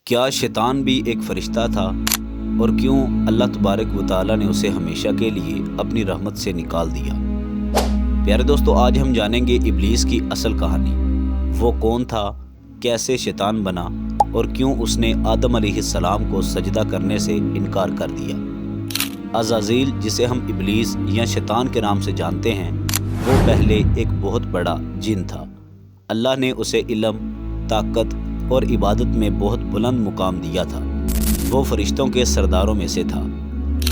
کیا شیطان بھی ایک فرشتہ تھا اور کیوں اللہ تبارک و تعالی نے اسے ہمیشہ کے لیے اپنی رحمت سے نکال دیا؟ پیارے دوستو، آج ہم جانیں گے ابلیس کی اصل کہانی۔ وہ کون تھا، کیسے شیطان بنا اور کیوں اس نے آدم علیہ السلام کو سجدہ کرنے سے انکار کر دیا۔ عزازیل، جسے ہم ابلیس یا شیطان کے نام سے جانتے ہیں، وہ پہلے ایک بہت بڑا جن تھا۔ اللہ نے اسے علم، طاقت اور عبادت میں بہت بلند مقام دیا تھا۔ وہ فرشتوں کے سرداروں میں سے تھا،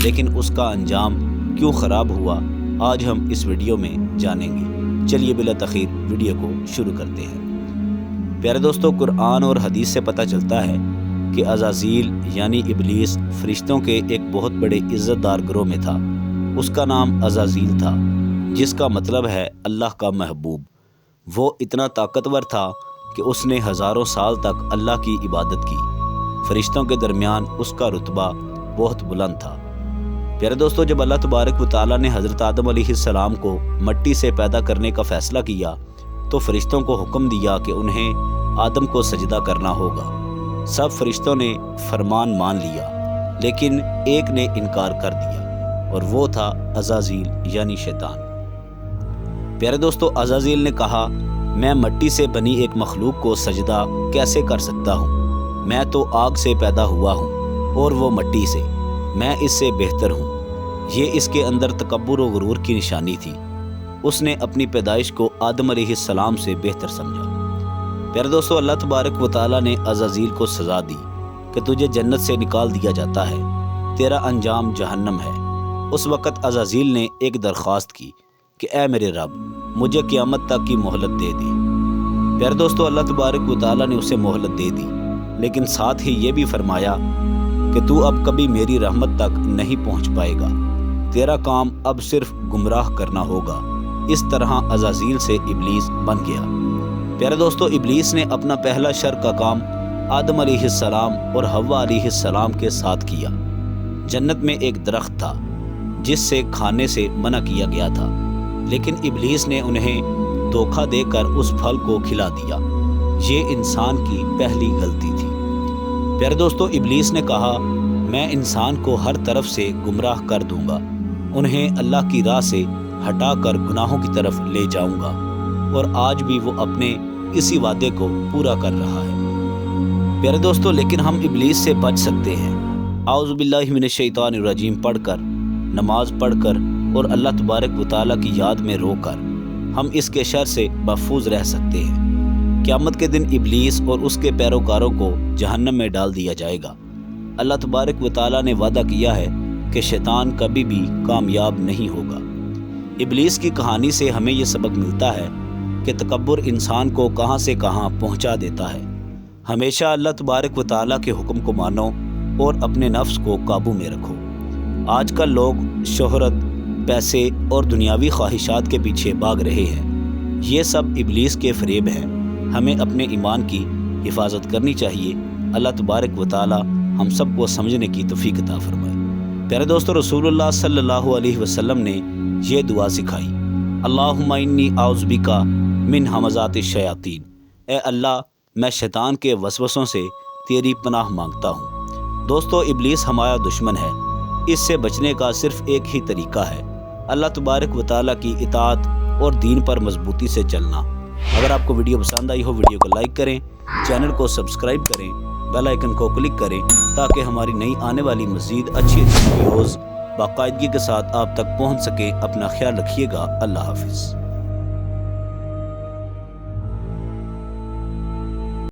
لیکن اس کا انجام کیوں خراب ہوا، آج ہم اس ویڈیو میں جانیں گے۔ چلیے بلا تاخیر ویڈیو کو شروع کرتے ہیں۔ پیارے دوستو، قرآن اور حدیث سے پتہ چلتا ہے کہ عزازیل یعنی ابلیس فرشتوں کے ایک بہت بڑے عزت دار گروہ میں تھا۔ اس کا نام عزازیل تھا، جس کا مطلب ہے اللہ کا محبوب۔ وہ اتنا طاقتور تھا کہ اس نے ہزاروں سال تک اللہ کی عبادت کی۔ فرشتوں کے درمیان اس کا رتبہ بہت بلند تھا۔ پیارے دوستو، جب اللہ تبارک و تعالیٰ نے حضرت آدم علیہ السلام کو مٹی سے پیدا کرنے کا فیصلہ کیا تو فرشتوں کو حکم دیا کہ انہیں آدم کو سجدہ کرنا ہوگا۔ سب فرشتوں نے فرمان مان لیا، لیکن ایک نے انکار کر دیا اور وہ تھا عزازیل یعنی شیطان۔ پیارے دوستو، عزازیل نے کہا، میں مٹی سے بنی ایک مخلوق کو سجدہ کیسے کر سکتا ہوں؟ میں تو آگ سے پیدا ہوا ہوں اور وہ مٹی سے، میں اس سے بہتر ہوں۔ یہ اس کے اندر تکبر و غرور کی نشانی تھی۔ اس نے اپنی پیدائش کو آدم علیہ السلام سے بہتر سمجھا۔ پیارے دوستو، اللہ تبارک و تعالیٰ نے عزازیل کو سزا دی کہ تجھے جنت سے نکال دیا جاتا ہے، تیرا انجام جہنم ہے۔ اس وقت عزازیل نے ایک درخواست کی کہ اے میرے رب، مجھے قیامت تک کی مہلت دے دے۔ پیارے دوستو، اللہ تبارک و تعالیٰ نے اسے مہلت دے دی، لیکن ساتھ ہی یہ بھی فرمایا کہ تو اب کبھی میری رحمت تک نہیں پہنچ پائے گا، تیرا کام اب صرف گمراہ کرنا ہوگا۔ اس طرح عزازیل سے ابلیس بن گیا۔ پیارے دوستو، ابلیس نے اپنا پہلا شر کا کام آدم علیہ السلام اور حوا علیہ السلام کے ساتھ کیا۔ جنت میں ایک درخت تھا جس سے کھانے سے منع کیا گیا تھا، لیکن ابلیس نے انہیں دھوکہ دے کر اس پھل کو کھلا دیا۔ یہ انسان کی پہلی غلطی تھی۔ پیارے دوستو، ابلیس نے کہا، میں انسان کو ہر طرف سے گمراہ کر دوں گا، انہیں اللہ کی راہ سے ہٹا کر گناہوں کی طرف لے جاؤں گا، اور آج بھی وہ اپنے اسی وعدے کو پورا کر رہا ہے۔ پیارے دوستو، لیکن ہم ابلیس سے بچ سکتے ہیں۔ اعوذ باللہ من الشیطان الرجیم پڑھ کر، نماز پڑھ کر اور اللہ تبارک و تعالیٰ کی یاد میں رو کر ہم اس کے شر سے محفوظ رہ سکتے ہیں۔ قیامت کے دن ابلیس اور اس کے پیروکاروں کو جہنم میں ڈال دیا جائے گا۔ اللہ تبارک و تعالیٰ نے وعدہ کیا ہے کہ شیطان کبھی بھی کامیاب نہیں ہوگا۔ ابلیس کی کہانی سے ہمیں یہ سبق ملتا ہے کہ تکبر انسان کو کہاں سے کہاں پہنچا دیتا ہے۔ ہمیشہ اللہ تبارک و تعالیٰ کے حکم کو مانو اور اپنے نفس کو قابو میں رکھو۔ آج کل لوگ شہرت، پیسے اور دنیاوی خواہشات کے پیچھے بھاگ رہے ہیں۔ یہ سب ابلیس کے فریب ہیں۔ ہمیں اپنے ایمان کی حفاظت کرنی چاہیے۔ اللہ تبارک و تعالی ہم سب کو سمجھنے کی توفیق عطا فرمائے۔ پیارے دوستو، رسول اللہ صلی اللہ علیہ وسلم نے یہ دعا سکھائی، اللہم انی اعوذ بک من ہمزات الشیاطین۔ اے اللہ، میں شیطان کے وسوسوں سے تیری پناہ مانگتا ہوں۔ دوستو، ابلیس ہمارا دشمن ہے۔ اس سے بچنے کا صرف ایک ہی طریقہ ہے، اللہ تبارک و تعالیٰ کی اطاعت اور دین پر مضبوطی سے چلنا۔ اگر آپ کو ویڈیو پسند آئی ہو، ویڈیو کو لائک کریں، چینل کو سبسکرائب کریں، بیل آئیکن کو کلک کریں تاکہ ہماری نئی آنے والی مزید اچھی ویڈیوز باقاعدگی کے ساتھ آپ تک پہنچ سکیں۔ اپنا خیال رکھیے گا۔ اللہ حافظ۔